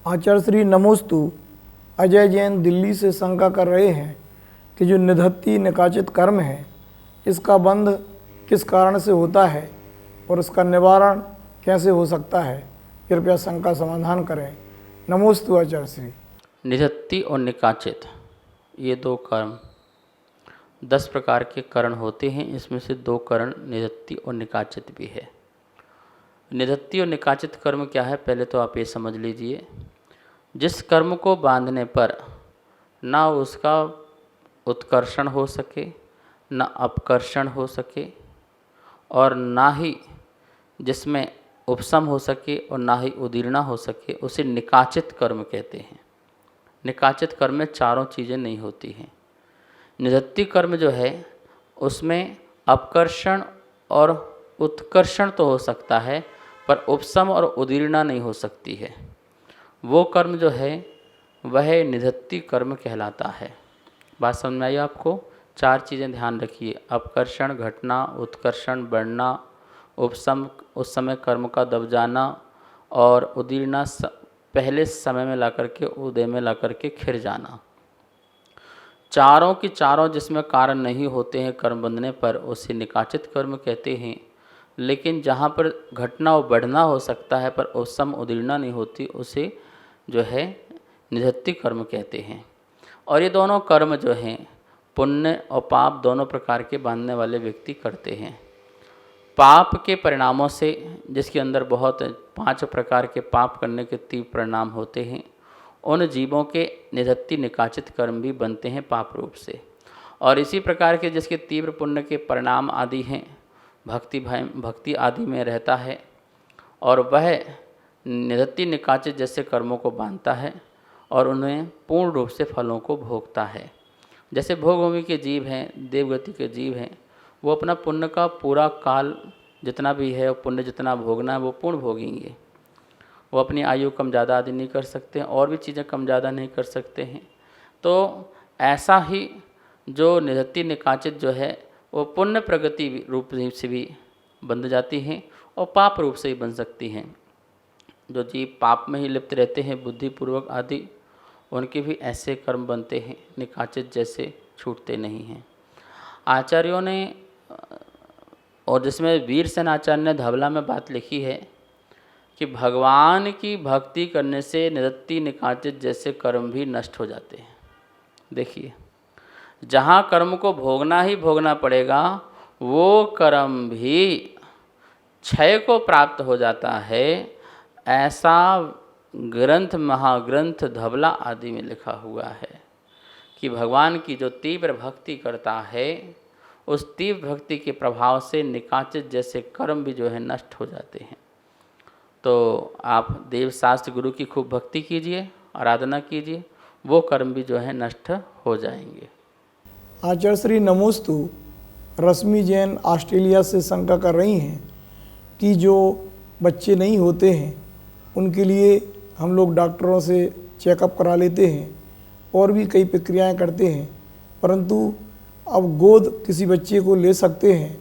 आचार्य श्री नमोस्तु। अजय जैन दिल्ली से शंका कर रहे हैं कि जो निधत्ती निकाचित कर्म है इसका बंध किस कारण से होता है और उसका निवारण कैसे हो सकता है, कृपया शंका समाधान करें। नमोस्तु आचार्य श्री। निधत्ती और निकाचित ये दो कर्म 10 प्रकार के करण होते हैं। इसमें से 2 करण निधत्ती और निकाचित भी है। निधत्ती और निकाचित कर्म क्या है, पहले तो आप ये समझ लीजिए। जिस कर्म को बांधने पर ना उसका उत्कर्षण हो सके, ना अपकर्षण हो सके, और ना ही जिसमें उपशम हो सके और ना ही उदीर्णा हो सके, उसे निकाचित कर्म कहते हैं। निकाचित कर्म में चारों चीज़ें नहीं होती हैं। निधत्ती कर्म जो है उसमें अपकर्षण और उत्कर्षण तो हो सकता है, पर उपशम और उदीर्णा नहीं हो सकती है। वो कर्म जो है वह निधत्ती कर्म कहलाता है। बात समझ में आई आपको? 4 चीज़ें ध्यान रखिए: अपकर्षण घटना, उत्कर्षण बढ़ना, उपशम उस समय कर्म का दब जाना, और उदीर्णा पहले समय में ला करके उदय में ला करके खिर जाना। चारों की चारों जिसमें कारण नहीं होते हैं कर्म बंधने पर, उसे निकाचित कर्म कहते हैं। लेकिन जहाँ पर घटना और बढ़ना हो सकता है पर उपशम उदीर्णा नहीं होती, उसे जो है निधत्ती कर्म कहते हैं। और ये दोनों कर्म जो हैं पुण्य और पाप दोनों प्रकार के बांधने वाले व्यक्ति करते हैं। पाप के परिणामों से, जिसके अंदर बहुत 5 प्रकार के पाप करने के तीव्र परिणाम होते हैं, उन जीवों के निधत्ती निकाचित कर्म भी बनते हैं पाप रूप से। और इसी प्रकार के जिसके तीव्र पुण्य के परिणाम आदि हैं, भक्ति आदि में रहता है, और वह निधत्ती निकाचित जैसे कर्मों को बांधता है और उन्हें पूर्ण रूप से फलों को भोगता है। जैसे भोगभूमि के जीव हैं, देवगति के जीव हैं, वो अपना पुण्य का पूरा काल जितना भी है और पुण्य जितना भोगना है वो पूर्ण भोगेंगे। वो अपनी आयु कम ज़्यादा आदि नहीं कर सकते हैं, और भी चीज़ें कम ज़्यादा नहीं कर सकते हैं। तो ऐसा ही जो निधत्ती निकाचित जो है वो पुण्य प्रगति रूप से भी बंध जाती हैं और पाप रूप से भी बन सकती हैं। जो जीव पाप में ही लिप्त रहते हैं बुद्धिपूर्वक आदि, उनके भी ऐसे कर्म बनते हैं निकाचित जैसे, छूटते नहीं हैं। आचार्यों ने, और जिसमें वीरसेन आचार्य ने धवला में बात लिखी है कि भगवान की भक्ति करने से निधत्ती निकाचित जैसे कर्म भी नष्ट हो जाते हैं। देखिए, जहाँ कर्म को भोगना ही भोगना पड़ेगा वो कर्म भी क्षय को प्राप्त हो जाता है। ऐसा ग्रंथ, महाग्रंथ धवला आदि में लिखा हुआ है कि भगवान की जो तीव्र भक्ति करता है उस तीव्र भक्ति के प्रभाव से निकाचित जैसे कर्म भी जो है नष्ट हो जाते हैं। तो आप देव शास्त्र गुरु की खूब भक्ति कीजिए, आराधना कीजिए, वो कर्म भी जो है नष्ट हो जाएंगे। आचार्य श्री नमोस्तु। रश्मि जैन ऑस्ट्रेलिया से शंका कर रही हैं कि जो बच्चे नहीं होते हैं उनके लिए हम लोग डॉक्टरों से चेकअप करा लेते हैं और भी कई प्रक्रियाएं करते हैं, परंतु अब गोद किसी बच्चे को ले सकते हैं,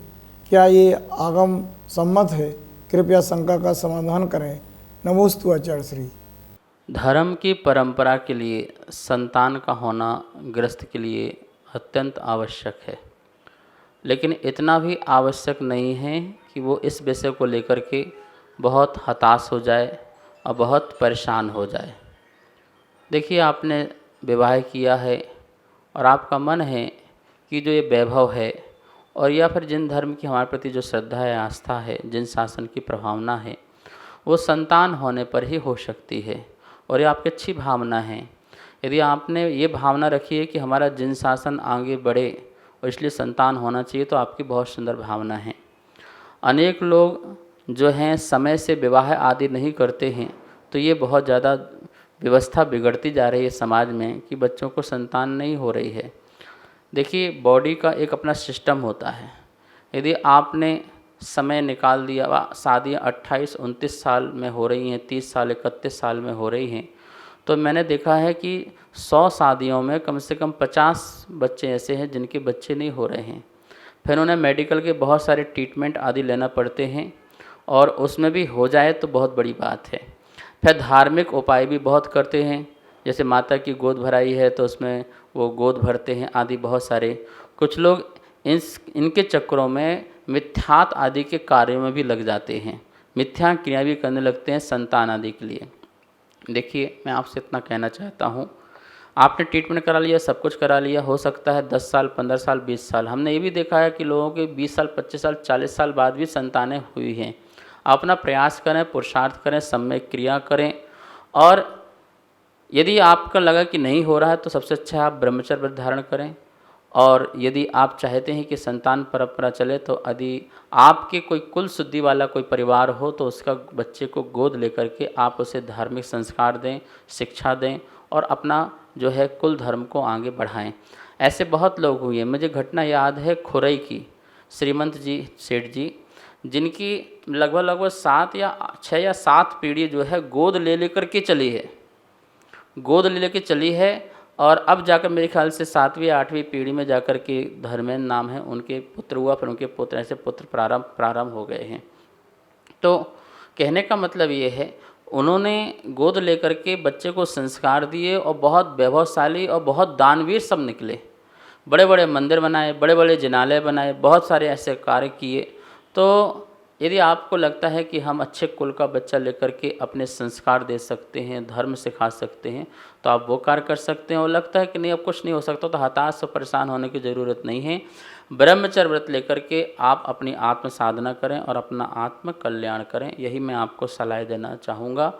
क्या ये आगम सम्मत है? कृपया शंका का समाधान करें। नमोस्तु आचार्य श्री। धर्म की परंपरा के लिए संतान का होना गृहस्थ के लिए अत्यंत आवश्यक है, लेकिन इतना भी आवश्यक नहीं है कि वो इस विषय को लेकर के बहुत हताश हो जाए और बहुत परेशान हो जाए। देखिए, आपने विवाह किया है और आपका मन है कि जो ये वैभव है और या फिर जिन धर्म की हमारे प्रति जो श्रद्धा है, आस्था है, जिन शासन की प्रभावना है, वो संतान होने पर ही हो सकती है। और ये आपकी अच्छी भावना है। यदि आपने ये भावना रखी है कि हमारा जिन शासन आगे बढ़े और इसलिए संतान होना चाहिए, तो आपकी बहुत सुंदर भावना है। अनेक लोग जो हैं समय से विवाह आदि नहीं करते हैं, तो ये बहुत ज़्यादा व्यवस्था बिगड़ती जा रही है समाज में कि बच्चों को संतान नहीं हो रही है। देखिए, बॉडी का एक अपना सिस्टम होता है। यदि आपने समय निकाल दिया, शादियाँ 28-29 साल में हो रही हैं, 30 साल 31 साल में हो रही हैं, तो मैंने देखा है कि 100 शादियों में कम से कम 50 बच्चे ऐसे हैं जिनके बच्चे नहीं हो रहे हैं। फिर उन्हें मेडिकल के बहुत सारे ट्रीटमेंट आदि लेना पड़ते हैं, और उसमें भी हो जाए तो बहुत बड़ी बात है। फिर धार्मिक उपाय भी बहुत करते हैं, जैसे माता की गोद भराई है तो उसमें वो गोद भरते हैं आदि बहुत सारे। कुछ लोग इनके चक्करों में मिथ्यात आदि के कार्यों में भी लग जाते हैं, मिथ्या क्रिया भी करने लगते हैं संतान आदि के लिए। देखिए, मैं आपसे इतना कहना चाहता हूँ, आपने ट्रीटमेंट करा लिया, सब कुछ करा लिया, हो सकता है 10 साल, 15 साल, 20 साल, हमने ये भी देखा है कि लोगों के 20 साल, 25 साल, 40 साल बाद भी संतानें हुई हैं। अपना प्रयास करें, पुरुषार्थ करें, सम्यक क्रिया करें, और यदि आपका लगा कि नहीं हो रहा है तो सबसे अच्छा आप ब्रह्मचर्य व्रत धारण करें। और यदि आप चाहते हैं कि संतान परंपरा चले तो यदि आपके कोई कुल शुद्धि वाला कोई परिवार हो तो उसका बच्चे को गोद लेकर के आप उसे धार्मिक संस्कार दें, शिक्षा दें और अपना जो है कुल धर्म को आगे बढ़ाएं। ऐसे बहुत लोग हुए हैं। मुझे घटना याद है खुरई की, श्रीमंत जी सेठ जी, जिनकी लगभग 6 या 7 पीढ़ी जो है गोद ले लेकर के चली है, गोद ले लेकर चली है। और अब जाकर मेरे ख्याल से 7वीं 8वीं पीढ़ी में जाकर के धर्मेंद्र नाम है, उनके पुत्र हुआ, फिर उनके पुत्र, ऐसे पुत्र प्रारंभ हो गए हैं। तो कहने का मतलब ये है, उन्होंने गोद लेकर के बच्चे को संस्कार दिए और बहुत वैभवशाली और बहुत दानवीर सब निकले, बड़े बड़े मंदिर बनाए, बड़े बड़े जिनालय बनाए, बहुत सारे ऐसे कार्य किए। तो यदि आपको लगता है कि हम अच्छे कुल का बच्चा लेकर के अपने संस्कार दे सकते हैं, धर्म सिखा सकते हैं, तो आप वो कार्य कर सकते हैं। और लगता है कि नहीं अब कुछ नहीं हो सकता, तो हताश और परेशान होने की ज़रूरत नहीं है। ब्रह्मचर्य व्रत लेकर के आप अपनी आत्म साधना करें और अपना आत्म कल्याण करें, यही मैं आपको सलाह देना चाहूँगा।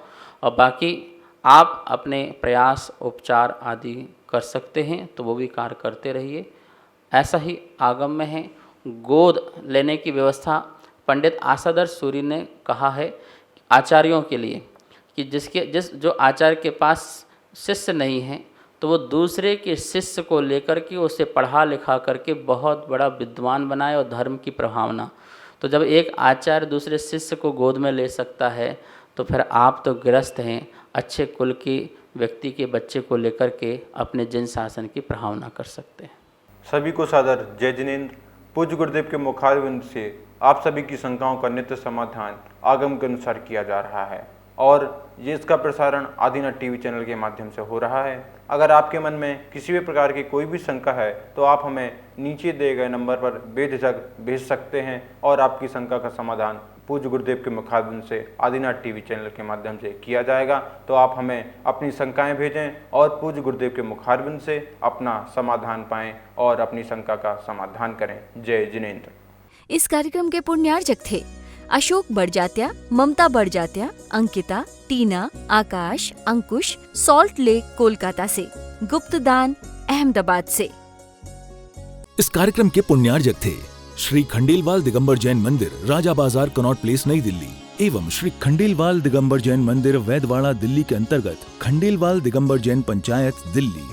और बाकी आप अपने प्रयास, उपचार आदि कर सकते हैं तो वो भी कार्य करते रहिए। ऐसा ही आगम में है, गोद लेने की व्यवस्था पंडित आशाधर सूरी ने कहा है आचार्यों के लिए कि जो आचार्य के पास शिष्य नहीं है तो वो दूसरे के शिष्य को लेकर के उसे पढ़ा लिखा करके बहुत बड़ा विद्वान बनाए और धर्म की प्रभावना। तो जब एक आचार्य दूसरे शिष्य को गोद में ले सकता है तो फिर आप तो गृहस्थ हैं, अच्छे कुल की व्यक्ति के बच्चे को लेकर के अपने जिन शासन की प्रभावना कर सकते हैं। सभी को सादर जय जिनेंद्र। पूज्य गुरुदेव के मुखारविंद से आप सभी की शंकाओं का नित्य समाधान आगम के अनुसार किया जा रहा है और ये इसका प्रसारण आदिनाथ टीवी चैनल के माध्यम से हो रहा है। अगर आपके मन में किसी भी प्रकार की कोई भी शंका है तो आप हमें नीचे दिए गए नंबर पर बेझिझक भेज सकते हैं और आपकी शंका का समाधान पूज्य गुरुदेव के मुखारविंद से आदिनाथ टीवी चैनल के माध्यम से किया जाएगा। तो आप हमें अपनी शंकाएं भेजें और पूज्य गुरुदेव के मुखारविंद से अपना समाधान पाएं और अपनी शंका का समाधान करें। जय जिनेंद्र। इस कार्यक्रम के पुण्यार्जक थे अशोक बड़जात्या, ममता बड़जात्या, अंकिता, टीना, आकाश, अंकुश, सॉल्ट लेक कोलकाता से, गुप्तदान अहमदाबाद से। इस कार्यक्रम के पुण्यार्जक थे श्री खंडेलवाल दिगंबर जैन मंदिर, राजा बाजार, कनॉट प्लेस, नई दिल्ली एवं श्री खंडेलवाल दिगंबर जैन मंदिर, वैदवाड़ा, दिल्ली के अंतर्गत खंडेलवाल दिगंबर जैन पंचायत, दिल्ली।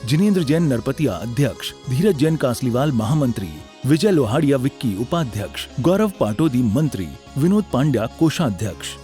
जिनेंद्र जैन नरपतिया अध्यक्ष, धीरज जैन कासलीवाल महामंत्री, विजय लोहाड़िया विक्की उपाध्यक्ष, गौरव पाटोदी मंत्री, विनोद पांड्या कोषाध्यक्ष।